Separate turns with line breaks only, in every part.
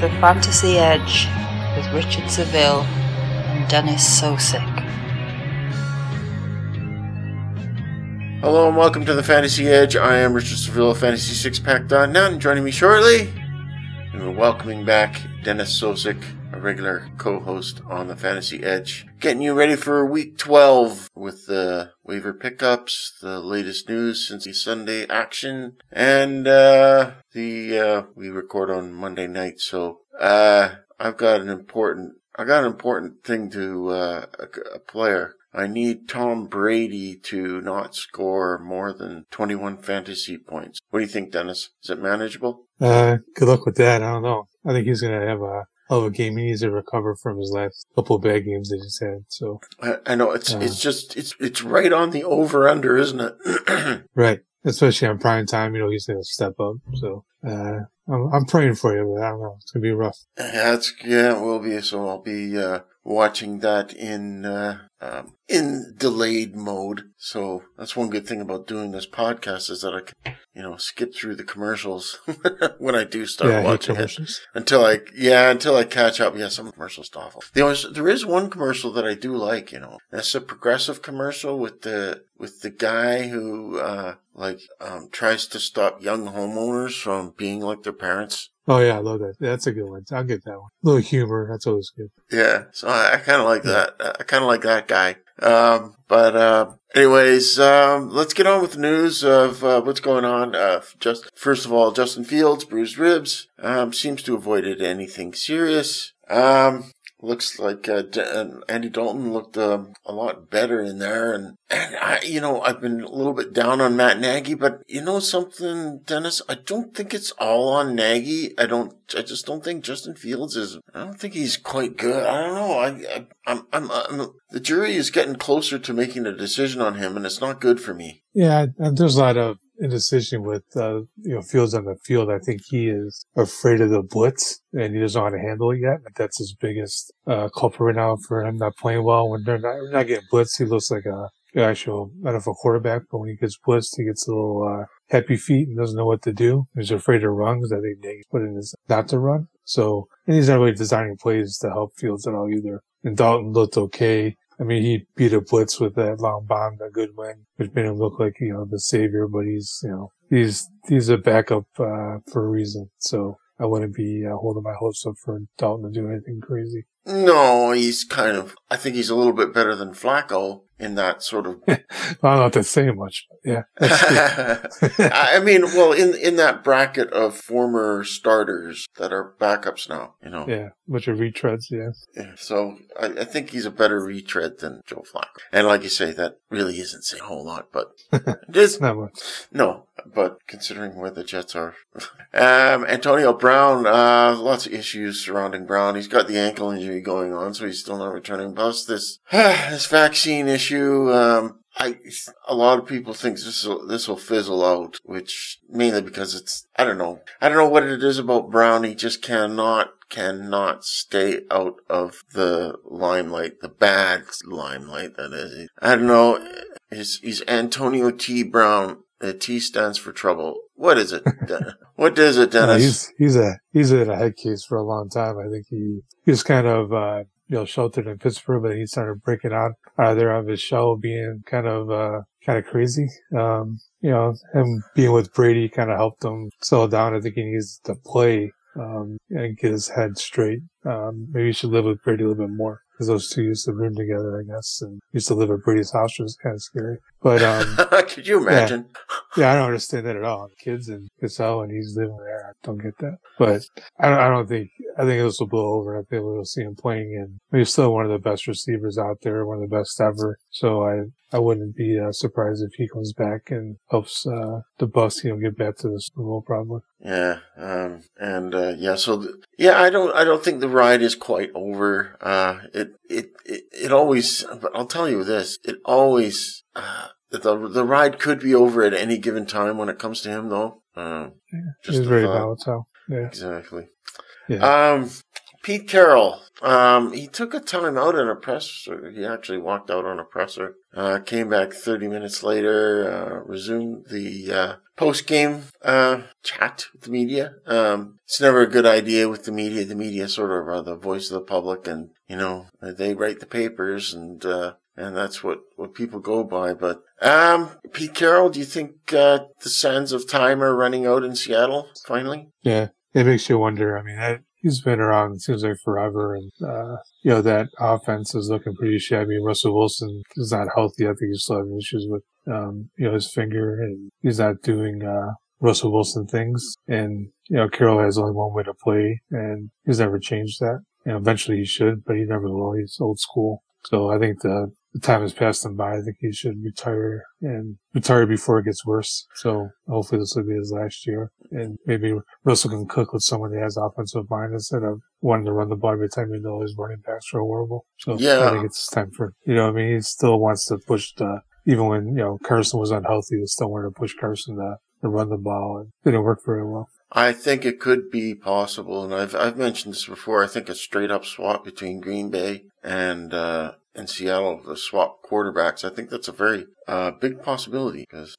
The Fantasy Edge with Richard Savill and Dennis Sosic.
Hello and welcome to the Fantasy Edge. I am Richard Savill of FantasySixPack.net, and joining me shortly, and we're welcoming back Dennis Sosic, a regular co-host on the Fantasy Edge, getting you ready for week 12 with the waiver pickups, the latest news since the Sunday action, and we record on Monday night, so I've got an important thing to a player. I need Tom Brady to not score more than 21 fantasy points. What do you think, Dennis? Is it manageable?
Good luck with that. I don't know. I think he's going to have a hell of a game. He needs to recover from his last couple of bad games that he's had. So
I know it's right on the over/under, isn't it?
Right. Especially on prime time, he's going to step up. So, I'm praying for you, but I don't know. It's going to be rough.
Yeah, it will be. So I'll be, watching that in delayed mode. So that's one good thing about doing this podcast is that I can, skip through the commercials when I do start watching it. Until I catch up. Yeah, some commercials are awful. There is one commercial that I do like, That's a Progressive commercial with the guy who, tries to stop young homeowners from being like their parents.
Oh, yeah, I love that. That's a good one. I'll get that one. A little humor. That's always good.
Yeah, so I kind of like that. I kind of like that guy. Anyways, let's get on with the news of what's going on. First of all, Justin Fields, bruised ribs, seems to have avoided anything serious. Looks like Andy Dalton looked a lot better in there, and I've been a little bit down on Matt Nagy, but something, Dennis, I don't think it's all on Nagy. I just don't think Justin Fields I don't think he's quite good. I don't know. The jury is getting closer to making a decision on him, and it's not good for me.
Yeah, there's a lot of indecision with, Fields on the field. I think he is afraid of the blitz and he doesn't know how to handle it yet. That's his biggest, culprit right now for him not playing well. When they're not getting blitzed, he looks like a actual NFL quarterback, but when he gets blitzed, he gets a little, happy feet and doesn't know what to do. He's afraid to run because I think they put in his not to run. So, and he's not really designing plays to help Fields at all either. And Dalton looked okay. I mean, he beat a blitz with that long bomb, a good win, which made him look like, the savior, but he's a backup, for a reason. So I wouldn't be holding my hopes up for Dalton to do anything crazy.
No, I think he's a little bit better than Flacco in that sort of.
Well, I don't have to say much, but yeah.
I mean, well, in that bracket of former starters that are backups now,
Yeah, bunch of retreads, yeah.
So I think he's a better retread than Joe Flacco. And like you say, that really isn't saying a whole lot, but it is.
Not much.
No, but considering where the Jets are. Antonio Brown, lots of issues surrounding Brown. He's got the ankle injury going on, so he's still not returning. Plus this vaccine issue, a lot of people think this will fizzle out, which mainly because I don't know what it is about Brown. He just cannot stay out of the limelight, the bad limelight that is. I don't know. He's Antonio T. Brown. The T stands for trouble. What is it? What is it, Dennis?
He's in a head case for a long time. I think he was kind of, sheltered in Pittsburgh, but he started breaking out there of his shell, being kind of crazy. Him being with Brady kind of helped him settle down. I think he needs to play, and get his head straight. Maybe he should live with Brady a little bit more, because those two used to room together, I guess, and used to live at Brady's house, which was kind of scary. But,
could you imagine?
Yeah, I don't understand that at all. Kids in Cassell, and he's living there. I don't get that. But I think this will blow over. I think we'll see him playing, and he's still one of the best receivers out there, one of the best ever. So I wouldn't be surprised if he comes back and helps the Bucs, get back to the Super Bowl probably.
Yeah, I don't think the ride is quite over. It always, but I'll tell you this, it always, the ride could be over at any given time when it comes to him, though.
He's very volatile. Yeah.
Exactly.
Yeah.
Pete Carroll. He took a time out in a presser. He actually walked out on a presser. Came back 30 minutes later, resumed the post-game chat with the media. It's never a good idea with the media. The media sort of are the voice of the public, and, they write the papers, and that's what people go by. But Pete Carroll, do you think the sands of time are running out in Seattle, finally?
Yeah, it makes you wonder. I mean, he's been around, it seems like, forever, and, that offense is looking pretty shabby. Russell Wilson is not healthy. I think he's still having issues with, his finger, and he's not doing Russell Wilson things. And, Carroll has only one way to play, and he's never changed that. Eventually he should, but he never will. He's old school. So I think the time has passed him by. I think he should retire before it gets worse. So hopefully this will be his last year. And maybe Russell can cook with someone that has offensive mind instead of wanting to run the ball every time his running backs are horrible. So yeah. I think it's time for, he still wants to push even when, Carson was unhealthy, he still wanted to push Carson to run the ball, and it didn't work very well.
I think it could be possible, and I've mentioned this before. I think a straight up swap between Green Bay and Seattle, the swap quarterbacks. I think that's a very big possibility, because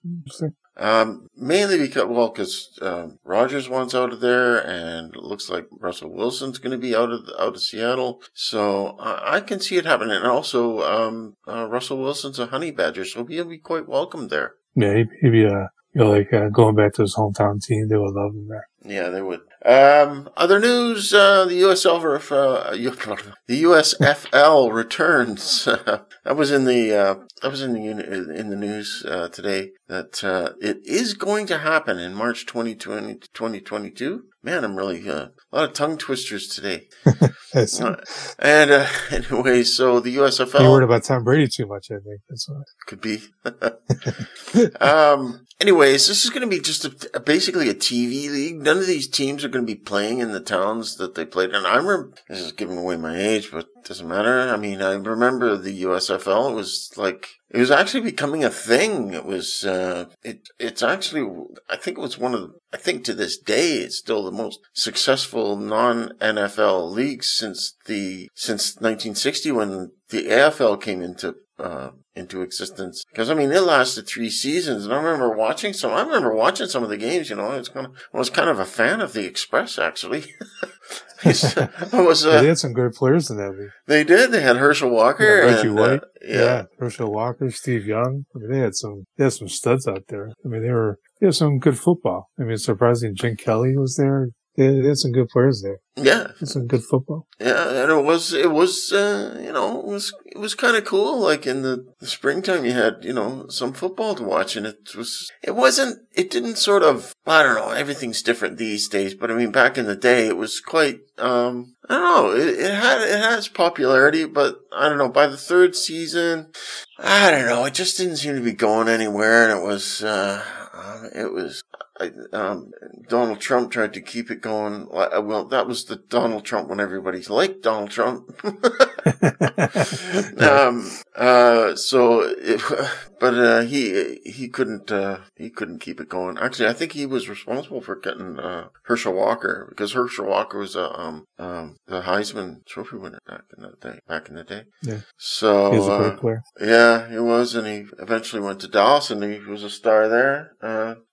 mainly because Rodgers wants out of there, and it looks like Russell Wilson's going to be out of Seattle. So I can see it happening. And also Russell Wilson's a Honey Badger, so he'll be quite welcome there.
Yeah, he'd be going back to his hometown team. They would love him there.
Yeah, they would. Other news, the USFL returns. That was in the news today, that it is going to happen in March 2022. Man, I'm really a lot of tongue twisters today. Anyway, so the USFL.
You worried about Tom Brady too much, I think. That's what.
Could be. Anyways, this is going to be just basically a TV league. None of these teams are going to be playing in the towns that they played in. I remember, this is giving away my age, but it doesn't matter. I mean, I remember the USFL. It was actually becoming a thing. It was, it's actually, I think it was I think to this day, it's still the most successful non-NFL league since 1960, when the AFL came into existence. Because, I mean, it lasted 3 seasons, and I remember watching some of the games, I was kind of a fan of the Express, actually.
They had some good players in that league.
They did. They had Herschel Walker.
Reggie White. Yeah. Herschel Walker, Steve Young. I mean, they had some studs out there. I mean, they had some good football. I mean, surprising, Jim Kelly was there. They had some good players there.
Yeah.
Some good football.
Yeah, and it was kind of cool. Like in the springtime, you had, some football to watch, and it didn't sort of, I don't know, everything's different these days, but I mean, back in the day, it was quite, I don't know, it has popularity, but I don't know, by the 3rd season, I don't know, it just didn't seem to be going anywhere, and it was, Donald Trump tried to keep it going. Well, that was the Donald Trump when everybody liked Donald Trump. He couldn't keep it going. Actually, I think he was responsible for getting Herschel Walker, because Herschel Walker was the Heisman Trophy winner back in the day.
Yeah.
So
he was a great player.
Yeah, he was, and he eventually went to Dallas, and he was a star there.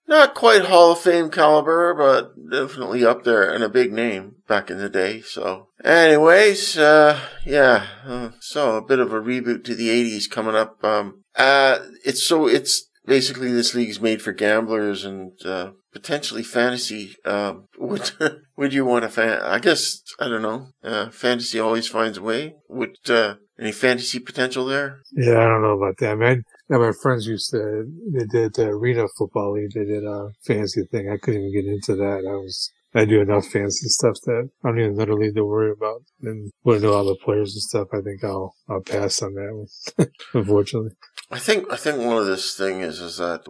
Not quite Hall of Fame caliber, but definitely up there, and a big name back in the day. So, anyways, so a bit of a reboot to the 80s coming up. It's basically, this league's made for gamblers and potentially fantasy. Would you want I guess, I don't know. Fantasy always finds a way. Would any fantasy potential there?
Yeah, I don't know about that. I mean, my friends they did the arena football league. They did a fantasy thing. I couldn't even get into that. I do enough fantasy stuff that I don't even know the league to worry about. And when I know all the players and stuff, I think I'll pass on that one, unfortunately.
I think one of this thing is that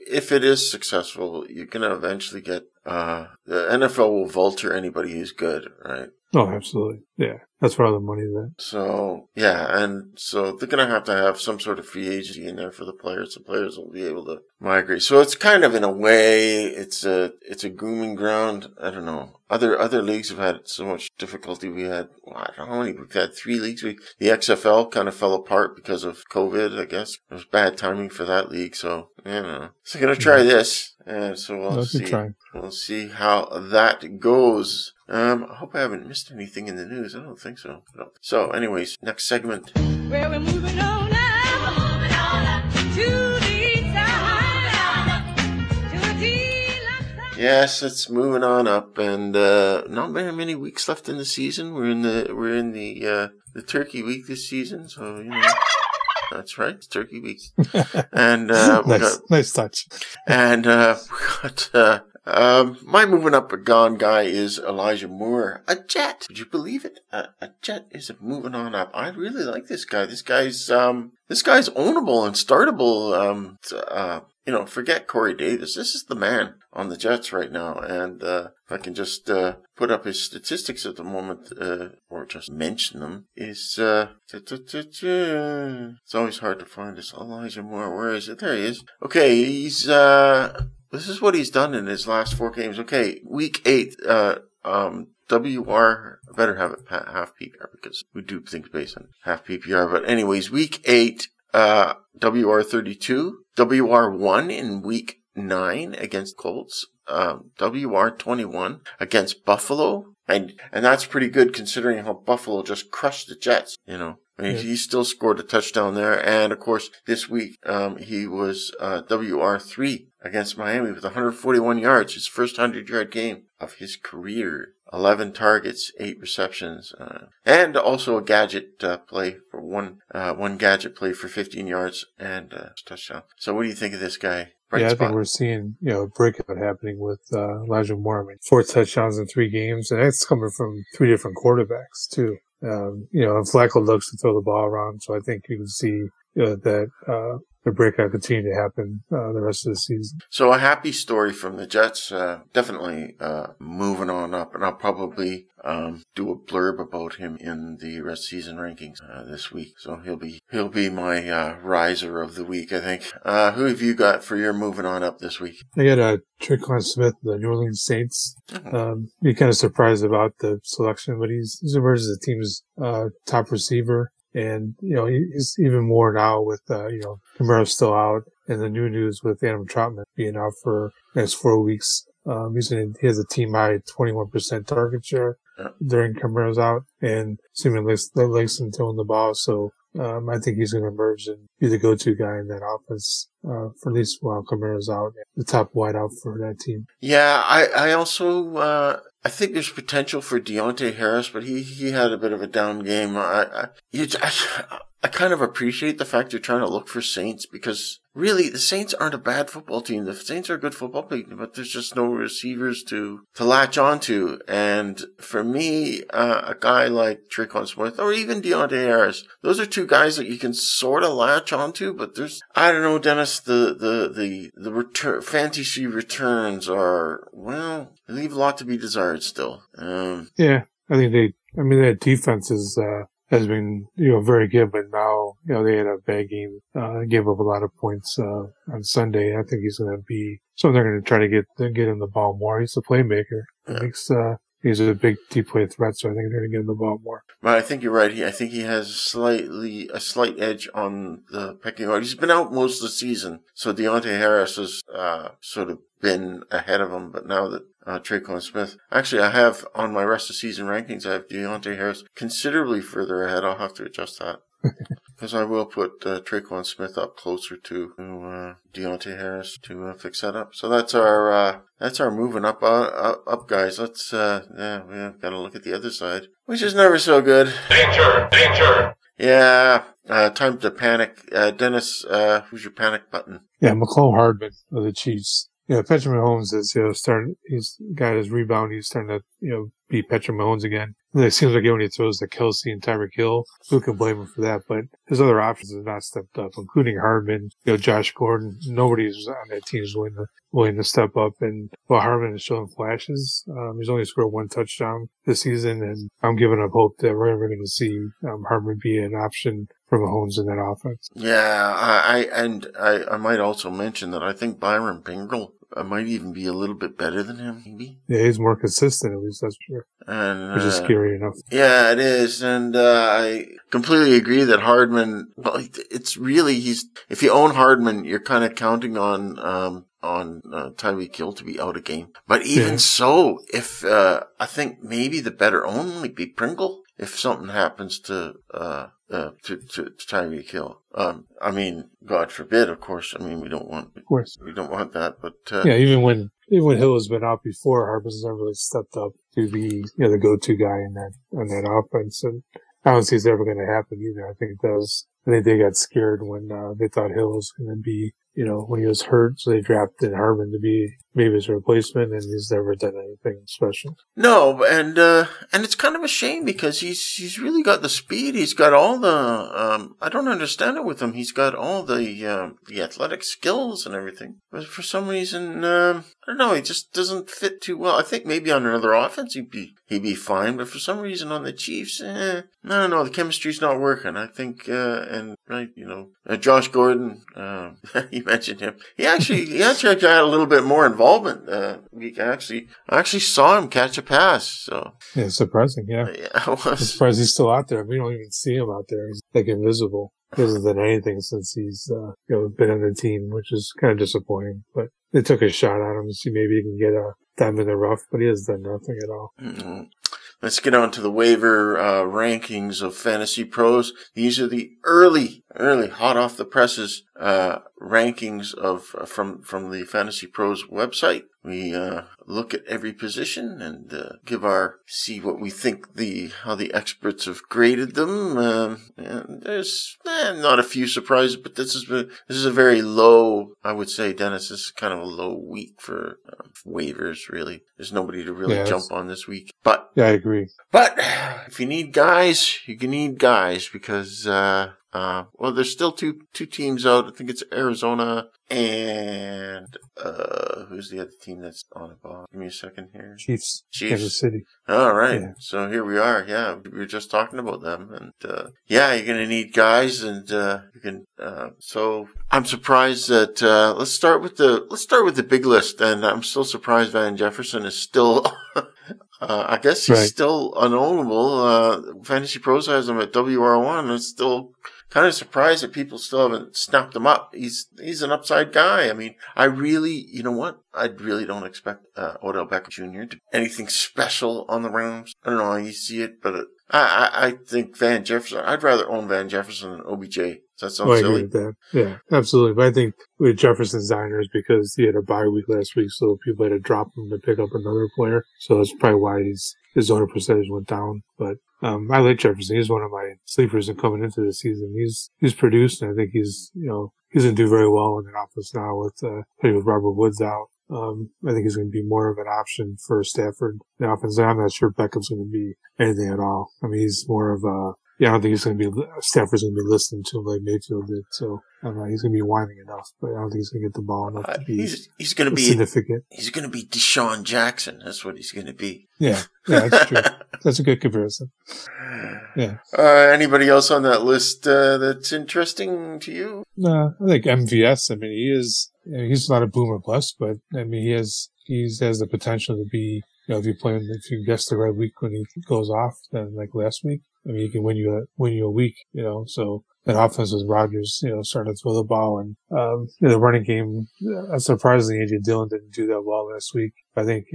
if it is successful, you're gonna eventually get the NFL will vulture anybody who's good, right?
Oh, absolutely. Yeah. That's where all the money's at.
So, yeah, and so they're going to have some sort of free agency in there for the players. The players will be able to migrate. So it's kind of, in a way, it's a grooming ground. I don't know. Other leagues have had so much difficulty. We had, I don't know how many, we've had 3 leagues. The XFL kind of fell apart because of COVID, I guess. It was bad timing for that league. So, I don't know. So I'm going to try this. And so we'll see. We'll see how that goes. I hope I haven't missed anything in the news. I don't think so. No. So, anyways, next segment.
Well, we're moving on up to the side.
Yes, it's moving on up, and not very many weeks left in the season. We're in the turkey week this season, so you know. That's right, it's turkey week. And
nice touch.
And we got my moving up a gone guy is Elijah Moore, a Jet. Would you believe it? A Jet is moving on up. I really like this guy. This guy's ownable and startable. Forget Corey Davis. This is the man on the Jets right now. And if I can just put up his statistics at the moment, or just mention them, is it's always hard to find this Elijah Moore. Where is it? There he is. Okay, he's this is what he's done in his last 4 games. Okay, week 8, WR, I better have it half PPR because we do things based on half PPR. But anyways, week 8, WR 32, WR 1 in week 9 against Colts, WR 21 against Buffalo, and that's pretty good considering how Buffalo just crushed the Jets, you know. I mean, he still scored a touchdown there, and of course, this week, he was, WR 3 against Miami with 141 yards, his first 100-yard game of his career. 11 targets, 8 receptions, and also a gadget play for one gadget play for 15 yards and touchdown. So what do you think of this guy?
I think we're seeing, a breakout happening with Elijah Moore. I mean, 4 touchdowns in 3 games, and that's coming from 3 different quarterbacks too. And Flacco loves to throw the ball around, so I think you can see that the breakout continue to happen the rest of the season.
So a happy story from the Jets, definitely moving on up, and I'll probably do a blurb about him in the rest of season rankings this week. So he'll be my riser of the week, I think. Who have you got for your moving on up this week?
I got Tre'Quan Smith, the New Orleans Saints. You're kind of surprised about the selection, but he's emerged as the team's top receiver. And, he's even more now with, Kamara still out, and the new news with Adam Troutman being out for the next 4 weeks. He has a team high 21% target share during Kamara's out, and seemingly likes him throwing the ball. So, I think he's going to emerge and be the go-to guy in that offense, for at least while Kamara's out, the top wideout for that team.
Yeah, I also, I think there's potential for Deontay Harris, but he had a bit of a down game. I kind of appreciate the fact you're trying to look for Saints, because really the Saints aren't a bad football team. The Saints are a good football team, but there's just no receivers to latch onto. And for me, a guy like Tre'Quan Smith or even Deontay Harris, those are 2 guys that you can sort of latch onto, but I don't know, Dennis, the fantasy returns are, well, they leave a lot to be desired still.
Yeah, I think their defense has been, very good, but now, they had a bad game, gave up a lot of points, on Sunday. I think he's going to be, so they're going to try to get him the ball more. He's a playmaker. Yeah. He's a big deep play threat, so I think they're going to get him the ball more.
But I think you're right. I think he has a slight edge on the pecking order. He's been out most of the season, so Deontay Harris has, sort of been ahead of him, but now that Tre'Quan Smith, actually I have on my rest of season rankings, I have Deontay Harris considerably further ahead. I'll have to adjust that because I will put Tre'Quan Smith up closer to Deontay Harris to fix that up. So that's our moving up guys. Let's we have got to look at the other side, which is never so good. Danger. Yeah, time to panic. Dennis, who's your panic button?
Yeah, McCall Hardman of the Chiefs. Patrick Mahomes is, he's got his rebound. He's starting to, beat Patrick Mahomes again. And it seems like he only throws to Kelsey and Tyreek Hill. Who can blame him for that? But his other options have not stepped up, including Hardman, Josh Gordon. Nobody's on that team is willing to step up. And while Hardman is showing flashes, he's only scored 1 touchdown this season. And I'm giving up hope that we're ever going to see Hardman be an option for Mahomes in that offense.
Yeah, I might also mention that I think Byron Pringle might even be a little bit better than him, maybe.
Yeah, he's more consistent, at least that's true.
And,
which is scary enough.
Yeah, it is. And I completely agree that Hardman, well, it's really, if you own Hardman, you're kind of counting on Tyreek Hill to be out of game. But even so, if I think maybe the better own might be Pringle if something happens to Tyreek Hill. I mean, God forbid, of course. I mean, we don't want that, but
even when Hill has been out before, Hardman's never really stepped up to be the go-to guy in that offense, and I don't see it's ever going to happen either. I think they got scared when they thought Hill was going to be, when he was hurt, so they drafted Hardman to be maybe his replacement, and he's never done anything special.
No, and it's kind of a shame because he's really got the speed. He's got all the I don't understand it with him. He's got all the athletic skills and everything, but for some reason, I don't know. He just doesn't fit too well. I think maybe on another offense he'd be fine, but for some reason on the Chiefs, I don't know. The chemistry's not working. I think, Josh Gordon, you mentioned him. He actually had a little bit more involvement. I actually saw him catch a pass. So
yeah, surprising. Yeah, I'm surprised he's still out there. We don't even see him out there. He's like invisible. He hasn't done anything since he's been on the team, which is kind of disappointing. But they took a shot at him to see maybe he can get a time in the rough, but he has done nothing at all.
Mm-hmm. Let's get on to the waiver rankings of Fantasy Pros. These are the early, hot off the presses rankings from the Fantasy Pros website. We look at every position and see what we think how the experts have graded them. And there's not a few surprises, but this is a very low. I would say, Dennis, this is kind of a low week for waivers. Really, there's nobody to really jump on this week. But
yeah, I agree.
But if you need guys, you can need guys because there's still two teams out. I think it's Arizona and who's the other team that's on the ball? Give me a second here.
Chiefs. Kansas City.
All right.
Yeah.
So here we are. Yeah, we were just talking about them, and you're gonna need guys, and you can. So I'm surprised that let's start with the big list, and I'm still surprised Van Jefferson is still. I guess he's still unownable. Fantasy Pros has him at WR1. It's still kind of surprised that people still haven't snapped him up. He's an upside guy. I mean, I really don't expect Odell Beckham Jr. to do anything special on the Rams. I don't know how you see it, but I think Van Jefferson. I'd rather own Van Jefferson than OBJ. Does that sound silly?
I agree with that. Yeah, absolutely. But I think with Jefferson's diners, because he had a bye week last week, so people had to drop him to pick up another player. So that's probably why his owner percentage went down. But I like Jefferson. He's one of my sleepers and coming into the season. He's produced, and I think he's going to do very well in the offense now with Robert Woods out. I think he's going to be more of an option for Stafford in the offense. I'm not sure Beckham's going to be anything at all. I mean, he's more of I don't think Stafford's going to be listening to him like Mayfield did. So, I don't know, he's going to be whining enough, but I don't think he's going to get the ball enough to be
he's going to be
significant.
He's going to be Deshaun Jackson. That's what he's going to be.
Yeah, that's true. That's a good comparison. Yeah.
Anybody else on that list that's interesting to you?
No, I think MVS. I mean, he's not a boomer bust, but I mean, he has the potential to be, if you guess the right week when he goes off, then like last week, I mean, he can win you a week, so that offense with Rodgers, starting to throw the ball and, the running game, surprisingly, A.J. Dillon didn't do that well last week. I think,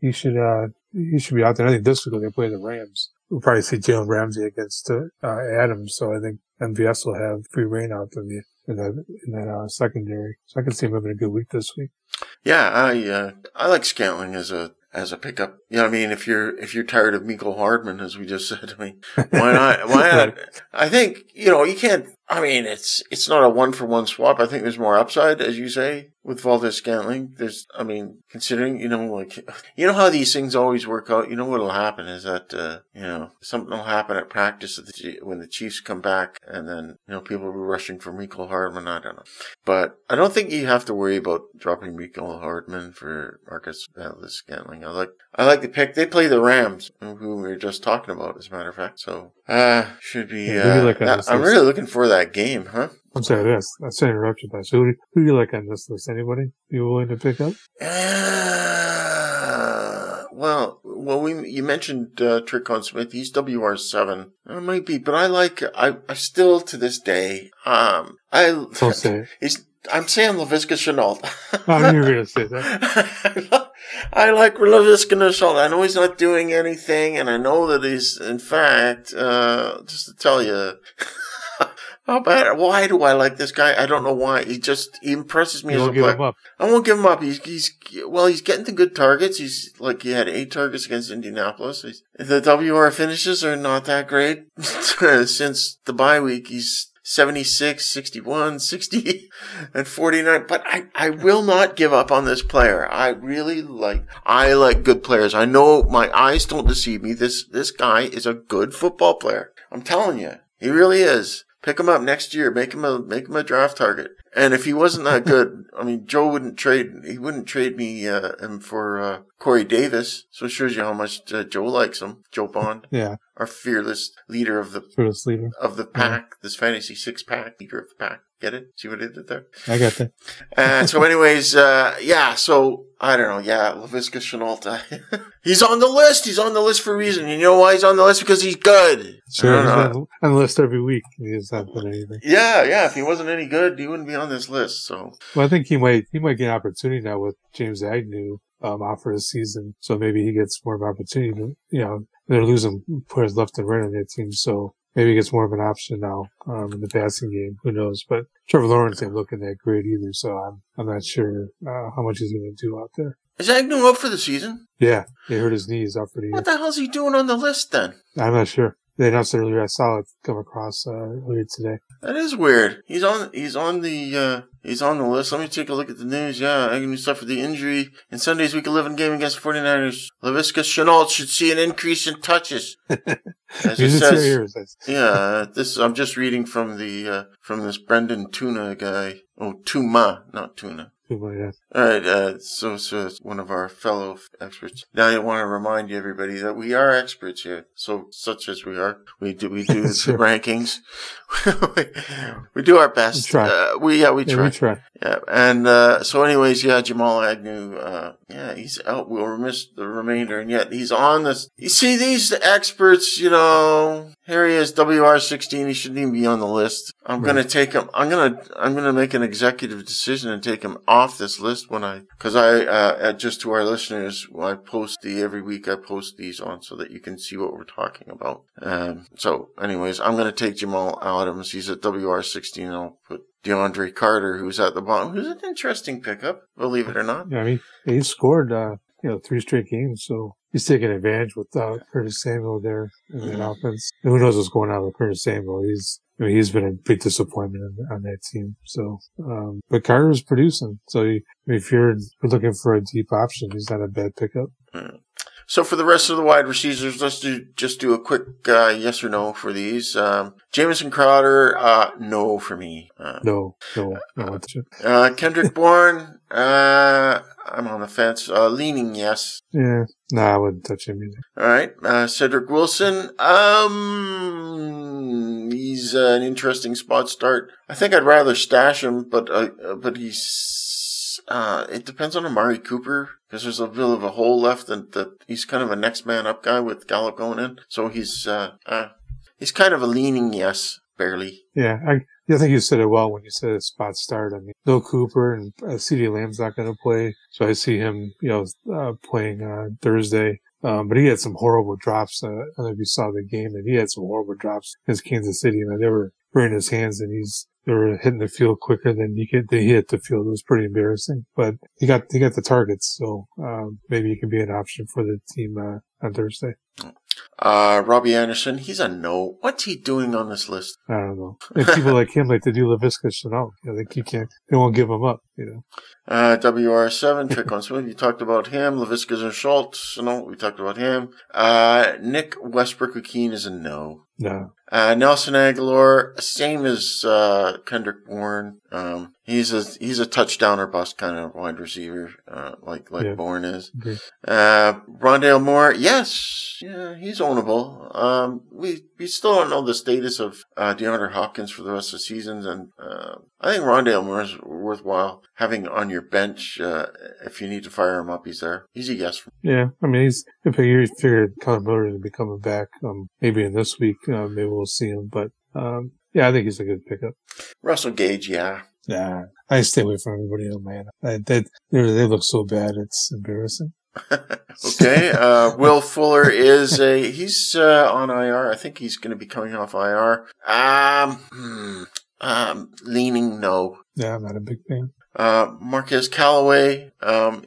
he should be out there. I think this week when they play the Rams, we'll probably see Jalen Ramsey against, Adams. So I think MVS will have free reign out there in that secondary. So I can see him having a good week this week.
Yeah, I like Scantling as a pickup. I mean, if you're tired of Mecole Hardman, as we just said, I mean, why not? Why not? I think, you can't I mean, it's not a one-for-one swap. I think there's more upside, as you say, with Valdez-Scantling. Considering, how these things always work out, what'll happen is that, something will happen at practice when the Chiefs come back, and then, people will be rushing for Mecole Hardman. I don't know. But I don't think you have to worry about dropping Mecole Hardman for Marcus Valdez-Scantling. I like the pick. They play the Rams, who we were just talking about, as a matter of fact. So, should be, I'm really looking for that game, huh?
I'm sorry, that's an interruption. So who do you like on this list? Anybody you willing to pick up?
You mentioned Tricon Smith. He's WR7. It might be, but I still to this day,
Don't say it.
I'm saying Laviska Shenault.
I knew you were going to say that.
I like Laviska Shenault. I know he's not doing anything, and I know that he's, in fact, just to tell you, how bad? Why do I like this guy? I don't know why. He impresses me as a player. Give him up. I won't give him up. He's getting to good targets. He had 8 targets against Indianapolis. The WR finishes are not that great. Since the bye week, he's 76, 61, 60, and 49. But I will not give up on this player. I like good players. I know my eyes don't deceive me. This guy is a good football player. I'm telling you. He really is. Pick him up next year. Make him a draft target. And if he wasn't that good, I mean, Joe wouldn't trade me him for Corey Davis. So it shows you how much Joe likes him. Joe Bond.
Yeah.
Our fearless leader of the pack, this fantasy 6-pack, leader of the pack. Get it? See what I did there?
I got that.
So anyways, so I don't know. Yeah, Laviska Shenault. He's on the list. He's on the list for a reason. You know why he's on the list? Because he's good.
Sure, he's on the list every week. He has not done anything.
Yeah. If he wasn't any good, he wouldn't be on this list. So,
well, I think he might get an opportunity now with James Agnew out for the season. So maybe he gets more of an opportunity. They're losing players left and right on their team, so maybe he gets more of an option now in the passing game. Who knows? But Trevor Lawrence ain't looking that great either, so I'm not sure how much he's going to do out there.
Is Agnew up for the season?
Yeah, he hurt his knee. He's out for the year.
What the hell's he doing on the list then?
I'm not sure. They announced earlier. I saw it come across earlier today.
That is weird. He's on the list. Let me take a look at the news. Yeah, Agnew suffered the injury in Sunday's Week 11 game against the 49ers. Laviska Shenault should see an increase in touches. As it says. Yeah, I'm just reading from this Brendan Tuna guy. Oh, Tuma, not Tuna.
Yeah.
All right, so it's one of our fellow experts. Now I want to remind you, everybody, that we are experts here. So, such as we are, we do the rankings. we do our best. We try.
We try.
Yeah, and so anyways, Jamal Agnew, he's out. We'll miss the remainder, and yet he's on this. You see, these experts, here he is, WR16. He shouldn't even be on the list. I'm gonna take him. I'm gonna make an executive decision and take him off this list because just to our listeners, every week I post these on so that you can see what we're talking about. So anyways, I'm gonna take Jamal Adams. He's at WR16. I'll put Deandre Carter, who's at the bottom, who's an interesting pickup, believe it or not.
Yeah, I mean, he scored, 3 straight games, so he's taking advantage without Curtis Samuel there in that offense. And who knows what's going on with Curtis Samuel? He's been a big disappointment on that team. So, but Carter's producing. So if you're looking for a deep option, he's not a bad pickup.
So for the rest of the wide receivers, let's just do a quick yes or no for these. Jamison Crowder, no for me.
No.
Kendrick Bourne, I'm on the fence. Leaning yes.
Yeah, I wouldn't touch him either.
All right, Cedric Wilson, he's an interesting spot start. I think I'd rather stash him, but he's. It depends on Amari Cooper because there's a bit of a hole left, and that he's kind of a next man up guy with Gallup going in. So he's kind of a leaning yes, barely.
Yeah, I think you said it well when you said a spot start. I mean, no Cooper and CeeDee Lamb's not going to play, so I see him, playing Thursday. But he had some horrible drops. I don't know if you saw the game, and he had some horrible drops against Kansas City, and they were in his hands, and they were hitting the field quicker than he hit the field. It was pretty embarrassing, but he got the targets, so maybe he can be an option for the team on Thursday.
Robbie Anderson, he's a no. What's he doing on this list?
I don't know. And people like him like to do Laviska Shenault. They won't give him up,
WR7, Trick on Smith, you talked about him. Laviska and Schultz, no, we talked about him. Nick Westbrook-Akeen is a no.
No.
Nelson Aguilar, same as Kendrick Bourne. He's a touchdown or bust kind of wide receiver, like Bourne is.
Okay.
Rondale Moore, yes, yeah, he's ownable. We still don't know the status of DeAndre Hopkins for the rest of the season, and I think Rondale Moore is worthwhile having on your bench if you need to fire him up. He's there. He's a yes.
Yeah, I mean, if you figured Connor Miller to be coming back, maybe in this week, maybe we'll see him. But yeah, I think he's a good pickup.
Russell Gage, yeah.
Yeah, I stay away from everybody in Atlanta. They look so bad, it's embarrassing.
Okay, Will Fuller he's on IR. I think he's going to be coming off IR. Leaning no.
Yeah, I'm not a big fan.
Marquez Callaway,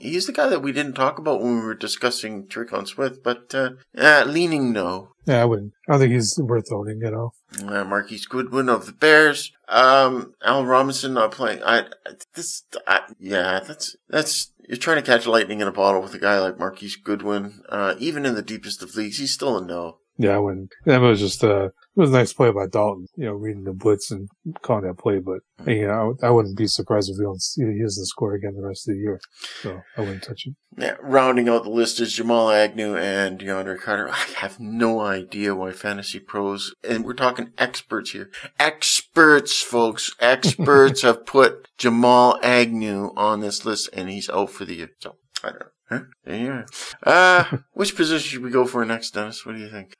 he's the guy that we didn't talk about when we were discussing Tricon Smith, but leaning no.
Yeah, I wouldn't. I don't think he's worth owning at all.
Marquise Goodwin of the Bears. Allen Robinson not playing. That's you're trying to catch lightning in a bottle with a guy like Marquise Goodwin. Even in the deepest of leagues, he's still a no.
Yeah, I wouldn't. That was just it was a nice play by Dalton, reading the blitz and calling that play. But I wouldn't be surprised if he doesn't score again the rest of the year. So I wouldn't touch him. Yeah,
rounding out the list is Jamal Agnew and DeAndre Carter. I have no idea why Fantasy Pros, and we're talking experts here. Experts, folks. Experts have put Jamal Agnew on this list, and he's out for the year. So I don't know. Huh? Yeah. Which position should we go for next, Dennis? What do you think?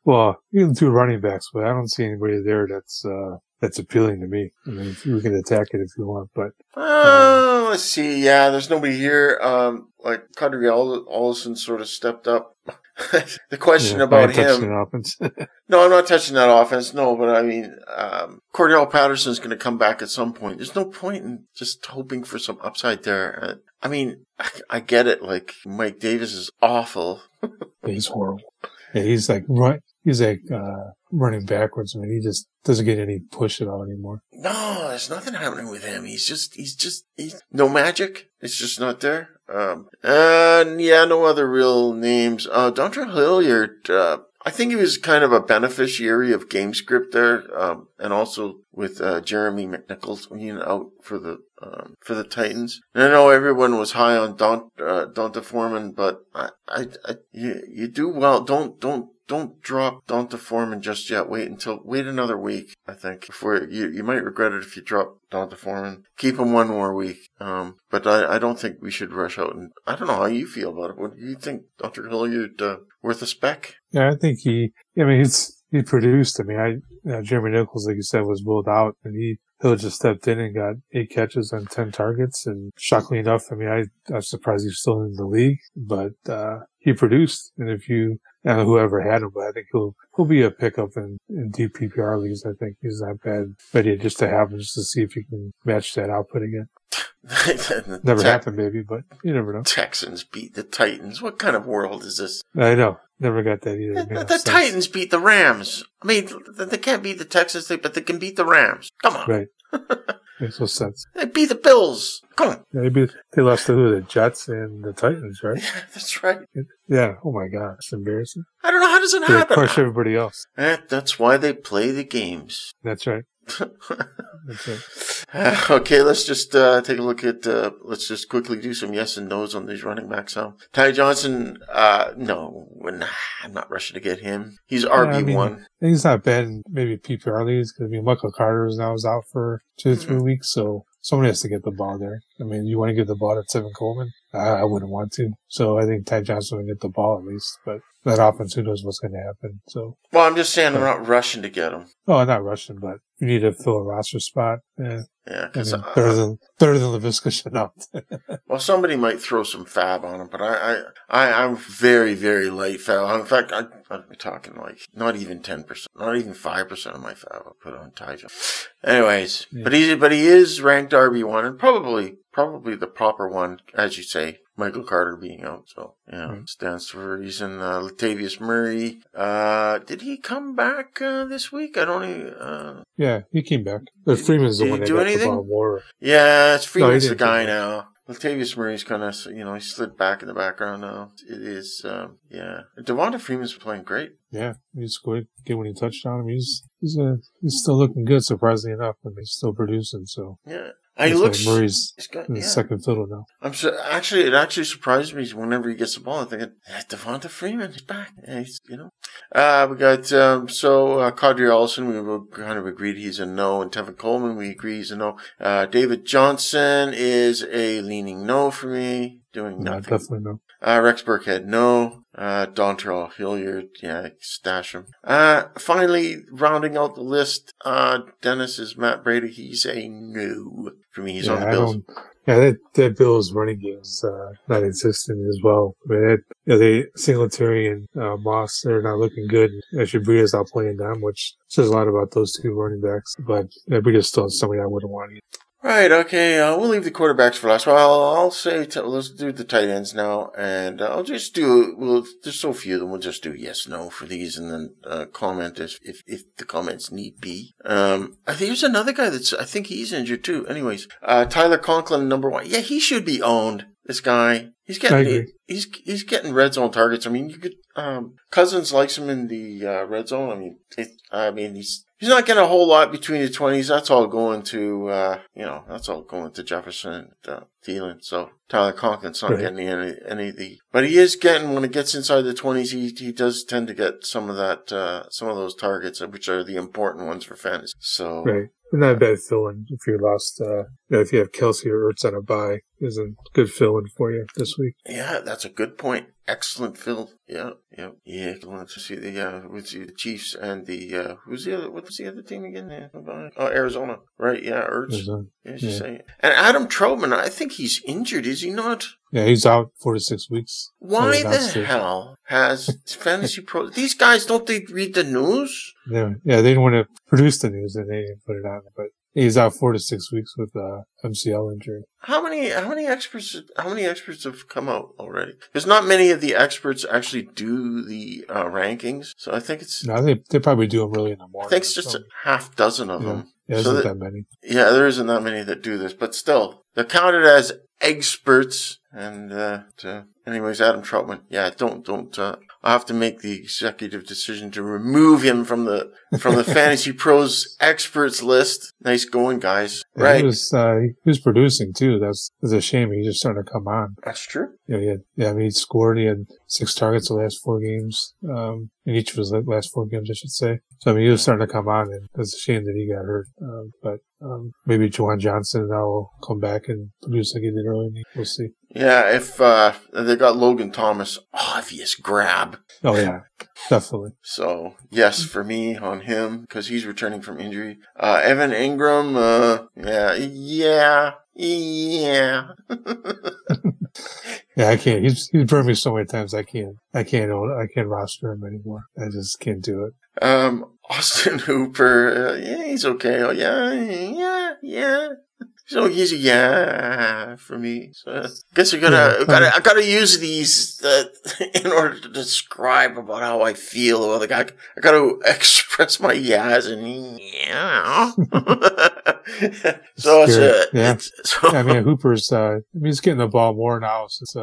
Well, you can do running backs, but I don't see anybody there that's appealing to me. I mean, you can attack it if you want, but
let's see. Yeah, there's nobody here. Like Kadri Allison sort of stepped up. The question about him. No, I'm not touching that offense. No, but I mean, Cordell Patterson's going to come back at some point. There's no point in just hoping for some upside there. I mean, I get it. Like Mike Davis is awful.
He's horrible. Yeah, he's like running backwards. I mean, he just doesn't get any push at all anymore.
No, there's nothing happening with him. He's no magic. It's just not there. No other real names. Dontro Hilliard, I think he was kind of a beneficiary of game script there, and also with Jeremy McNichols out for the Titans. And I know everyone was high on Donta Foreman, but you do well. Don't drop Donta Foreman just yet. Wait another week, I think, before you might regret it if you drop Donta Foreman. Keep him one more week. But I don't think we should rush out. And I don't know how you feel about it. What do you think, Dr. Hilliard, worth a spec?
Yeah, I think he produced. I mean, Jeremy Nichols, like you said, was ruled out, and Hill just stepped in and got 8 catches on 10 targets. And shockingly enough, I mean, I'm surprised he's still in the league, but he produced. And if whoever had him, but I think he'll be a pickup in deep PPR leagues. I think he's not bad. Ready just to have him, just to see if he can match that output again. Never happened, maybe, but you never know.
Texans beat the Titans. What kind of world is this?
I know. Never got that either.
The Titans beat the Rams. I mean, they can't beat the Texans, but they can beat the Rams. Come on.
Right. Makes no sense.
They beat the Bills. Come on.
Yeah, they lost to the Jets and the Titans, right?
Yeah, that's right.
Yeah. Oh my God, it's embarrassing.
I don't know, how does it happen?
They crush everybody else.
That's why they play the games.
That's right. That's right.
Okay, let's just take a look at. Let's just quickly do some yes and no's on these running backs. Ty Johnson, no, I'm not rushing to get him. He's RB1.
He's not bad in maybe PPR leagues because Michael Carter is out for 2 to 3 weeks, so somebody has to get the ball there. I mean, you want to give the ball to Tevin Coleman? I wouldn't want to. So I think Ty Johnson will get the ball at least, but that offense, who knows what's going to happen. So.
Well, I'm just saying I'm not rushing to get him.
Oh, I'm not rushing, but you need to fill a roster spot. Yeah,
because
better than Laviska Shenault.
Well, somebody might throw some fab on him, but I'm very, very light fab. In fact, I'm talking like not even 10%, not even 5% of my fab I'll put on Ty Johnson. Anyways, but he is ranked RB1 and probably probably the proper one, as you say, Michael Carter being out. So, stands to reason. Latavius Murray, did he come back this week? I don't even...
Yeah, he came back. But Freeman's the one that got the ball more.
Yeah, Freeman's the guy now. Latavius Murray's kind of, he slid back in the background now. It is, Devonta Freeman's playing great.
Yeah, he scored. Get when he touched on him. He's still looking good, surprisingly enough, and he's still producing. So
yeah.
Murray's in the second fiddle now.
It actually surprised me whenever he gets the ball. I'm thinking, Devonta Freeman is back. Yeah, we got, Cedric Wilson, we kind of agreed he's a no, and Tevin Coleman, we agree he's a no. David Johnson is a leaning no for me, doing nothing.
Definitely no.
Rex Burkhead, no. Dontro Hilliard, stash him. Finally, rounding out the list, Dennis is Matt Brady. He's a no for me. He's on the Bills.
That Bills running game is not existent as well. I mean, they Singletary and Moss, they're not looking good. Actually, Breda's not playing them, which says a lot about those two running backs. But Breda's still somebody I wouldn't want to.
Right, okay, we'll leave the quarterbacks for last. Well, I'll say, let's do the tight ends now, and I'll just there's so few of them, we'll just do yes, no for these, and then comment if the comments need be. I think there's another guy I think he's injured too. Anyways, Tyler Conklin, number 1. Yeah, he should be owned, this guy. He's getting red zone targets. I mean, you could, Cousins likes him in the red zone. I mean, he's not getting a whole lot between the 20s. That's all going to Jefferson and Thielen. So Tyler Conklin's not getting any of the, but he is getting, when it gets inside the 20s, he does tend to get some of those targets, which are the important ones for fantasy. So. Right.
Not a bad fill-in if you lost, if you have Kelsey or Ertz on a bye, is a good fill-in for you this week.
Yeah, that's a good point. Excellent fill. Yeah. Let's see with the Chiefs and the, what's the other team again? Arizona. Right, yeah, Ertz.
Arizona.
Yeah. Saying. And Adam Troutman, I think he's injured, is he not?
Yeah, he's out 4 to 6 weeks.
Why the hell has Fantasy Pro... These guys, don't they read the news?
Yeah, they didn't want to produce the news and they didn't put it on. But he's out 4 to 6 weeks with MCL injury.
How many experts have come out already? Because not many of the experts actually do the rankings. So I think it's...
No, they probably do them really in the morning.
I think it's just a half dozen of them.
Yeah, there isn't that many.
Yeah, there isn't that many that do this. But still, they're counted as experts. And anyways, Adam Troutman. Yeah, don't. I'll have to make the executive decision to remove him from the Fantasy Pros experts list. Nice going, guys.
Yeah, right. He was producing too. That's a shame. He's just starting to come on.
That's true.
Yeah. He scored. He had 6 targets the last 4 games. In each of his last 4 games, I should say. So he was starting to come on, and it's a shame that he got hurt. But maybe Juwan Johnson now will come back and produce like he did earlier. We'll see.
Yeah, if they got Logan Thomas, obvious grab.
Oh yeah, definitely.
So yes, for me on him because he's returning from injury. Evan Ingram, yeah.
Yeah, I can't. He's burned me so many times. I can't roster him anymore. I just can't do it.
Austin Hooper, he's okay. Oh yeah. So he's a for me. So I guess I gotta use these in order to describe about how I feel about the guy. I gotta express my yas and yeah. So
Hooper's he's getting the ball more now since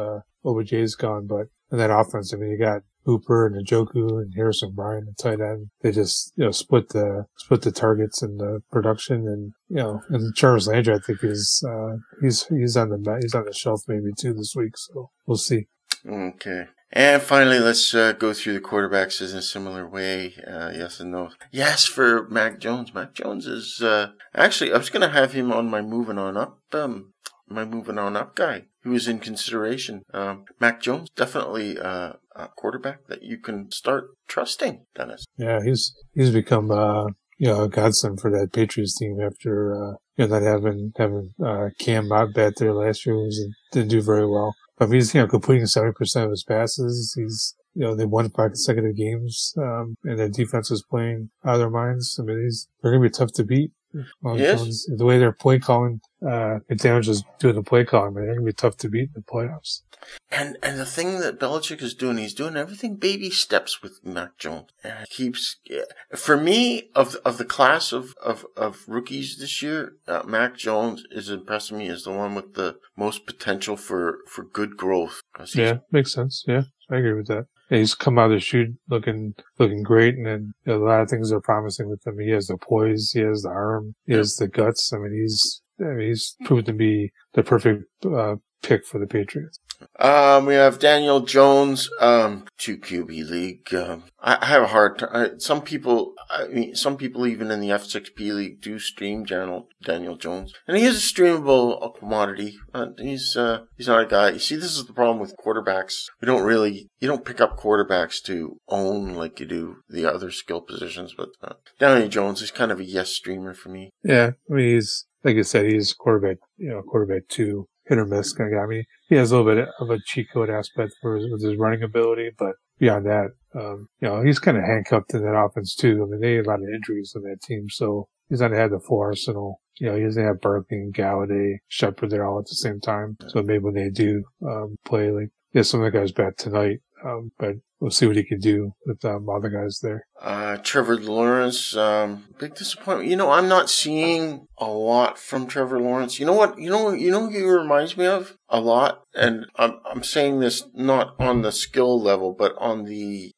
OBJ's gone, but in that offense, you got Hooper and Njoku and Harrison Bryant, the tight end. They just, split the targets and the production, and Charles Landry, I think he's on the shelf maybe too this week. So we'll see.
Okay. And finally, let's go through the quarterbacks in a similar way. Yes and no. Yes, for Mack Jones. Mack Jones is actually, I was going to have him on my moving on up guy who is in consideration. Mack Jones, definitely a quarterback that you can start trusting, Dennis.
Yeah, he's become a godsend for that Patriots team after not having Cam back there last year. He didn't do very well. But he's completing 70% of his passes. He's they won 5 consecutive games, and their defense is playing out of their minds. They're going to be tough to beat. Well,
Yes.
Jones, the way they're play calling, McDaniel's just doing the play calling, man, they're going to be tough to beat in the playoffs.
And the thing that Belichick is doing, he's doing everything baby steps with Mack Jones. And for me, of the class of rookies this year, Mack Jones is impressing me as the one with the most potential for good growth.
Yeah, makes sense. Yeah, I agree with that. Yeah, he's come out of the chute looking great, and then a lot of things are promising with him. He has the poise, he has the arm, he has the guts. I mean, he's proved to be the perfect pick for the Patriots.
We have Daniel Jones, 2 QB league. I have a hard time. Some people even in the F6P league do stream Daniel Jones, and he is a streamable commodity. He's not a guy. You see, this is the problem with quarterbacks. You don't pick up quarterbacks to own like you do the other skill positions. But Daniel Jones is kind of a yes streamer for me.
Yeah, I mean, he's like I said, he's quarterback 2. Hit or miss kind of guy. I mean, he has a little bit of a cheat code aspect with his running ability, but beyond that, he's kind of handcuffed in that offense too. I mean, they had a lot of injuries on that team, so he's not had the full arsenal. He doesn't have Barkley and Galladay, Shepard there all at the same time. So maybe when they do play, like, some of the guys back tonight, but we'll see what he can do with all the guys there.
Trevor Lawrence, big disappointment. I'm not seeing a lot from Trevor Lawrence. You know what? You know who he reminds me of a lot, and I'm saying this not on the skill level, but on the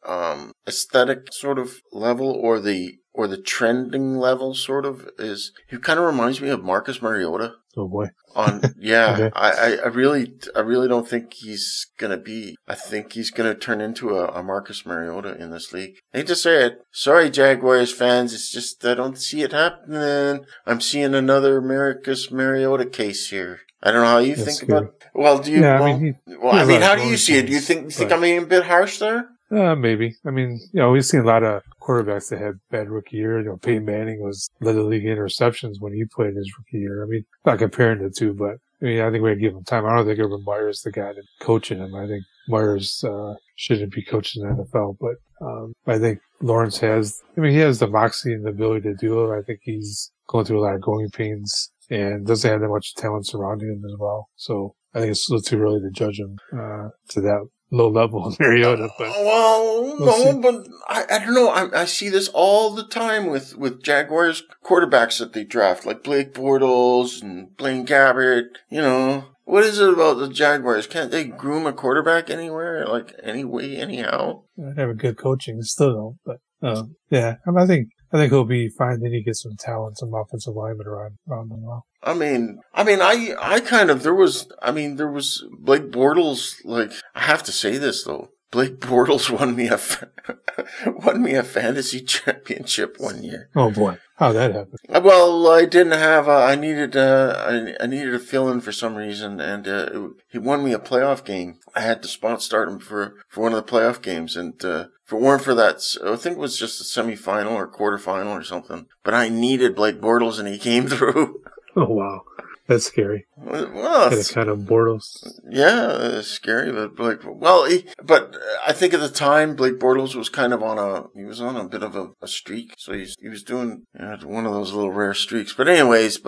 aesthetic sort of level, or the trending level sort of, is he kind of reminds me of Marcus Mariota.
Oh boy.
Okay. I really don't think he's gonna be. I think he's gonna turn into a Marcus Mariota in this league. I hate to say it. Sorry, Jaguars fans. It's just I don't see it happening. I'm seeing another Marcus Mariota case here. I don't know how you think about it. Well, do you?
Yeah,
how do you see it? Do you think I'm being a bit harsh there?
Maybe. I mean, we've seen a lot of quarterbacks that had bad rookie year. Peyton Manning led the league in interceptions when he played his rookie year. I mean, not comparing the two, but I mean, I think we gotta give him time. I don't think Urban Meyer's the guy that's coaching him. I think Myers shouldn't be coaching the NFL, but I think Lawrence he has the moxie and the ability to do it. I think he's going through a lot of growing pains and doesn't have that much talent surrounding him as well. So I think it's a little too early to judge him to that low level of Mariota, but
but I don't know. I see this all the time with Jaguars quarterbacks that they draft, like Blake Bortles and Blaine Gabbert. What is it about the Jaguars? Can't they groom a quarterback anywhere, like anyway, anyhow?
They have a good coaching, still don't. But I think he'll be fine. Then he gets some talent, some offensive linemen around him well.
There was Blake Bortles. Like, I have to say this though. Blake Bortles won me a fantasy championship one year.
Oh boy, how'd that happen?
Well, I didn't have. I needed a fill in for some reason, and he won me a playoff game. I had to spot start him for one of the playoff games, and if it weren't for that, I think it was just a semifinal or quarterfinal or something. But I needed Blake Bortles, and he came through.
Oh wow. That's scary.
Well,
it's kind of Bortles.
Yeah, it's scary, but but I think at the time Blake Bortles was kind of on a bit of a streak, so he was doing one of those little rare streaks. But anyways,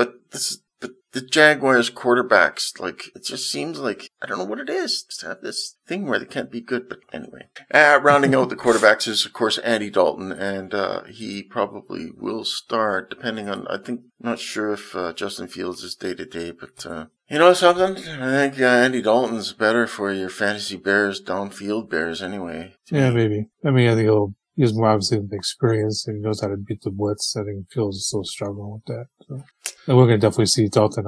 the Jaguars quarterbacks, like, it just seems like, I don't know what it is. Just have this thing where they can't be good, but anyway. Rounding out the quarterbacks is, of course, Andy Dalton, and he probably will start, depending on, not sure if Justin Fields is day-to-day, but you know something? I think Andy Dalton's better for your fantasy Bears, downfield Bears anyway.
Yeah, maybe. I mean, I think he's more obviously with experience and he knows how to beat the blitz. I think Fields is still struggling with that. So. And we're going to definitely see Dalton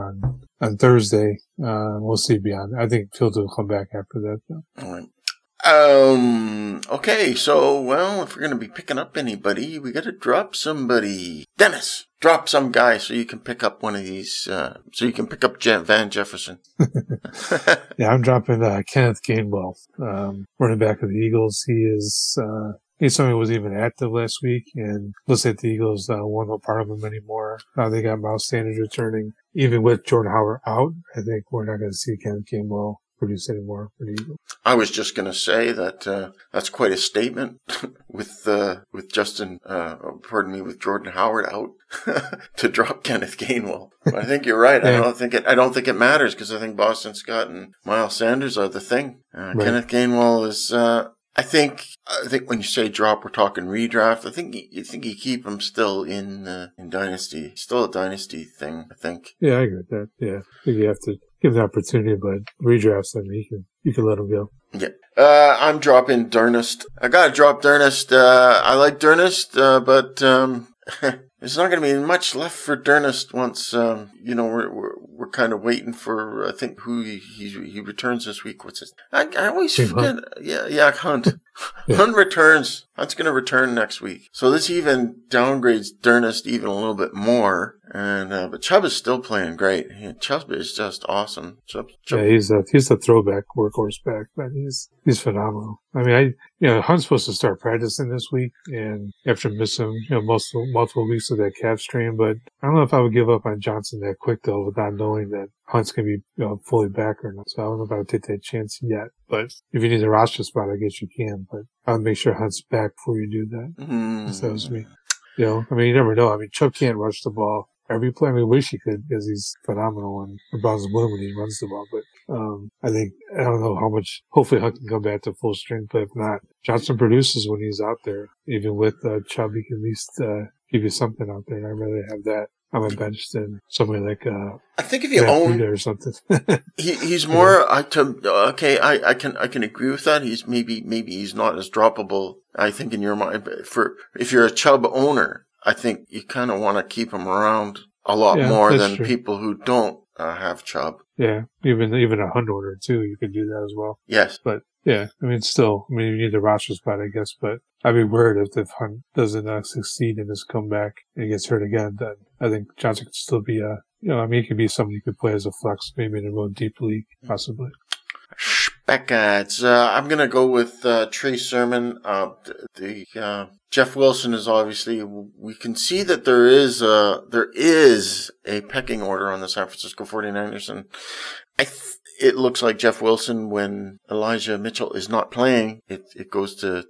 on Thursday. We'll see beyond. I think Fields will come back after that, though.
All right. Okay, so, if we're going to be picking up anybody, we got to drop somebody. Dennis, drop some guy so you can pick up one of these, so you can pick up Van Jefferson.
Yeah, I'm dropping Kenneth Gainwell, running back of the Eagles. He's someone who was even active last week, and looks like the Eagles won't no part of him anymore. They got Miles Sanders returning. Even with Jordan Howard out, I think we're not going to see Kenneth Gainwell produce anymore for the Eagles.
I was just going to say that that's quite a statement with Justin, with Jordan Howard out to drop Kenneth Gainwell. But I think you're right.
Yeah.
I don't think it matters because I think Boston Scott and Miles Sanders are the thing.
Right.
Kenneth Gainwell is. I think when you say drop, we're talking redraft. I think you keep him still in Dynasty. Still a Dynasty thing, I think.
Yeah, I agree with that. Yeah. I think you have to give the opportunity, but redrafts, I mean, you can let him go.
Yeah. I'm dropping Durnest. I gotta drop Durnest. I like Durnest, but there's not gonna be much left for Durnest once we're kind of waiting for, I think, who he returns this week. What's his? I always forget.
Hunt.
Yeah, Hunt.
Yeah.
Hunt returns. Hunt's going to return next week. So this even downgrades Durnest even a little bit more. And but Chubb is still playing great. Chubb is just awesome. Chubb.
Yeah, he's a throwback workhorse back, man. He's phenomenal. I mean, Hunt's supposed to start practicing this week, and after missing multiple weeks of that calf strain, but I don't know if I would give up on Johnson that quick though, without knowing that Hunt's gonna be fully back or not. So I don't know if I would take that chance yet. But if you need a roster spot, I guess you can. But I would make sure Hunt's back before you do that. So that was me. I mean, you never know. I mean, Chubb can't rush the ball every play. I mean, wish he could because he's phenomenal and the Browns bloom when he runs the ball. But I don't know how much. Hopefully, Hunt can come back to full strength. But if not, Johnson produces when he's out there. Even with Chubb, he can at least give you something out there. And I'd rather have that on my bench than somebody like
I think if you own
or something.
he's more. I can agree with that. He's maybe he's not as droppable. I think in your mind, but if you're a Chubb owner, I think you kind of want to keep him around a lot more than
true.
people who don't have Chubb.
Yeah, even a Hunt owner too, you could do that as well.
Yes,
but yeah, I mean, you need the roster spot, I guess. But I'd be worried if Hunt doesn't succeed in his comeback and he gets hurt again. Then I think Johnson could still be he could be somebody you could play as a flex, maybe in a real deep league, possibly.
Spec ads. I'm gonna go with Trey Sermon. Jeff Wilson is obviously. We can see that there is a pecking order on the San Francisco 49ers, and it looks like Jeff Wilson, when Elijah Mitchell is not playing, it goes to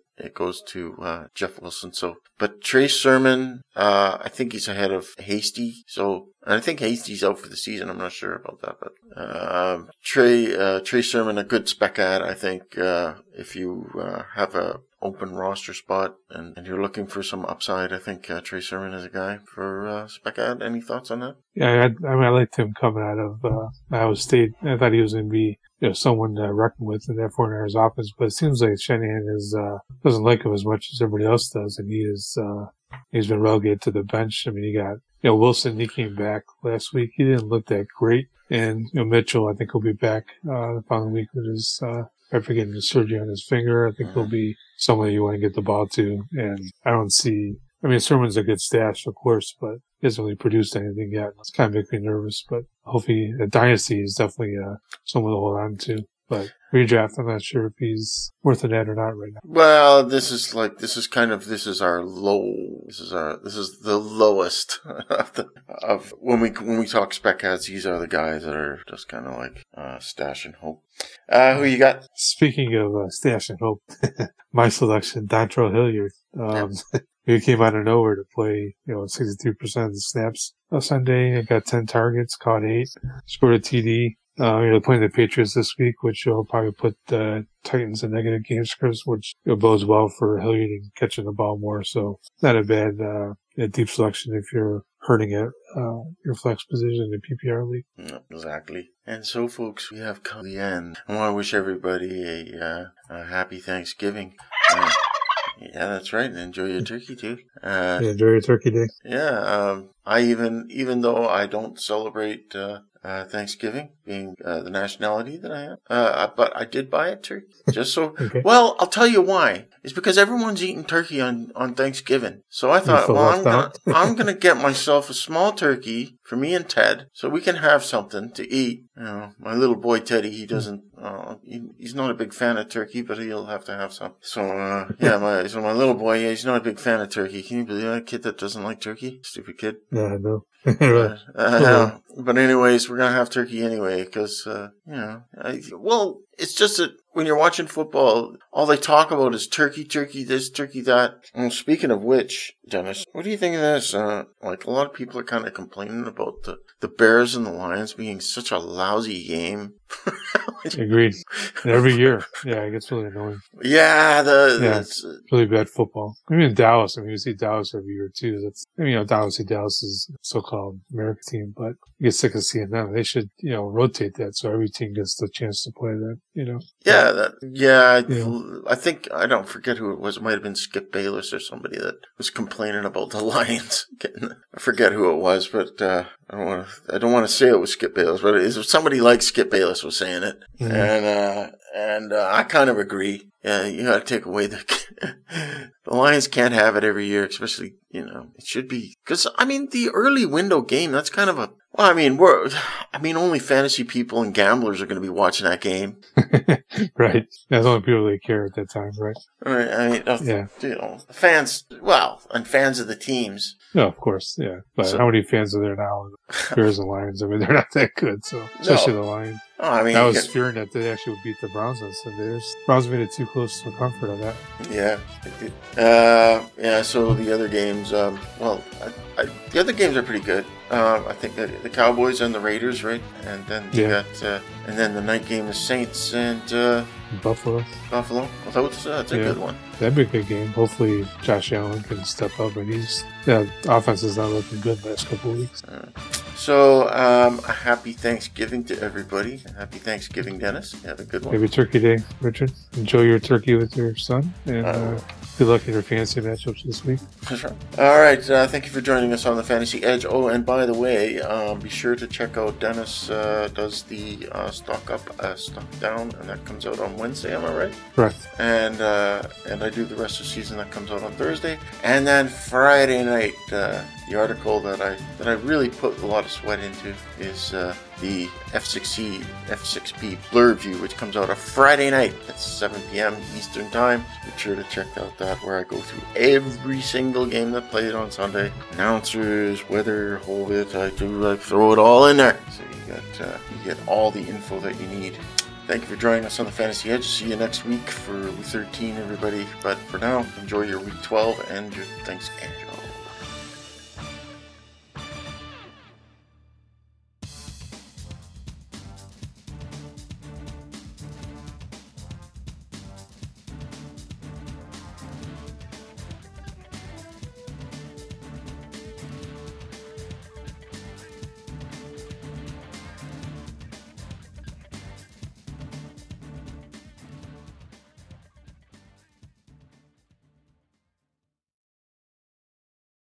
Jeff Wilson. So, but Trey Sermon, I think he's ahead of Hasty. So, and I think Hasty's out for the season. I'm not sure about that, but Trey Sermon, a good spec ad. I think if you have a open roster spot and you're looking for some upside, I think Trey Sermon is a guy for spec ad. Any thoughts on that?
Yeah, I liked him coming out of Iowa State. I thought he was going to be someone to reckon with in that 49ers offense, but it seems like Shanahan doesn't like him as much as everybody else does, and he's been relegated to the bench. I mean, you got Wilson. He came back last week. He didn't look that great, and Mitchell, I think he'll be back the following week with his after getting the surgery on his finger. I think he'll be someone you want to get the ball to, and I don't see. I mean, Sermon's a good stash, of course, but he hasn't really produced anything yet. It's kind of making me nervous, but hopefully a dynasty is definitely someone to hold on to. But redraft, I'm not sure if he's worth an ad or not right now.
Well, this is our low. This is the lowest of when we talk spec ads. These are the guys that are just kind of like stash and hope. Who you got?
Speaking of stash and hope, my selection, Dontro Hilliard. He came out of nowhere to play, 63% of the snaps Sunday. He got 10 targets, caught 8, scored a TD. They're playing the Patriots this week, which will probably put the Titans in negative game scripts, which bodes well for Hilliard and catching the ball more. So not a bad deep selection if you're hurting at your flex position in the PPR league.
Exactly. And so, folks, we have come to the end. I want to wish everybody a happy Thanksgiving. Yeah, that's right. And enjoy your turkey too.
Enjoy your turkey day.
Yeah. I even though I don't celebrate Thanksgiving being the nationality that I am, but I did buy a turkey just so. Okay. Well, I'll tell you why. It's because everyone's eating turkey on Thanksgiving. So I thought, I'm gonna get myself a small turkey for me and Ted, so we can have something to eat. My little boy Teddy, he doesn't. He's not a big fan of turkey, but he'll have to have some. So my little boy, he's not a big fan of turkey. Can you believe that kid that doesn't like turkey? Stupid kid.
Yeah, I know.
But anyways, we're going to have turkey anyway because, it's just that when you're watching football, all they talk about is turkey this, turkey that. And speaking of which, Dennis, what do you think of this? Like a lot of people are kind of complaining about the Bears and the Lions being such a lousy game.
Agreed. And every year. Yeah, it gets really annoying.
Yeah,
it's really bad football. I mean, in Dallas, you see Dallas every year too. Dallas is so-called American team, but you get sick of seeing them. They should, rotate that so every team gets the chance to play that,
I think, I don't forget who it was. It might have been Skip Bayless or somebody that was complaining about the Lions. I forget who it was, but I don't want to say it was Skip Bayless, but somebody like Skip Bayless was saying it. Mm-hmm. And I kind of agree. Yeah, you got to take away the Lions can't have it every year, especially, it should be, because, the early window game, that's kind of only fantasy people and gamblers are going to be watching that game.
Right. That's the only people that care at that time, right?
Right. Fans, and fans of the teams.
No, of course, yeah. But how many fans are there now? Bears and Lions, they're not that good, so, especially the Lions. I was fearing that they actually would beat the Browns on Sunday. Browns made it too close to comfort on that.
Yeah. So the other games, the other games are pretty good. I think the Cowboys and the Raiders, right? And then you got, and then the night game is Saints and
Buffalo.
Well, that's a good one.
That'd be a good game. Hopefully, Josh Allen can step up, and offense is not looking good the last couple of weeks.
So, a happy Thanksgiving to everybody. Happy Thanksgiving, Dennis. Have a good one.
Happy Turkey Day, Richard. Enjoy your turkey with your son, and good luck in your fantasy matchups this week.
That's right. All right. Thank you for joining us on the Fantasy Edge. Oh, and by the way, be sure to check out Dennis does the Stock Up, Stock Down, and that comes out on Wednesday. Am I right?
Correct.
And I do the rest of the season that comes out on Thursday, and then Friday night. The article that I really put a lot of sweat into is the F6P blurb view, which comes out on Friday night at 7 p.m. Eastern Time. Be sure to check out that, where I go through every single game that played on Sunday, announcers, weather, whole bit. I throw it all in there, so you get all the info that you need. Thank you for joining us on the Fantasy Edge. See you next week for week 13, everybody. But for now, enjoy your week 12 and your Thanksgiving.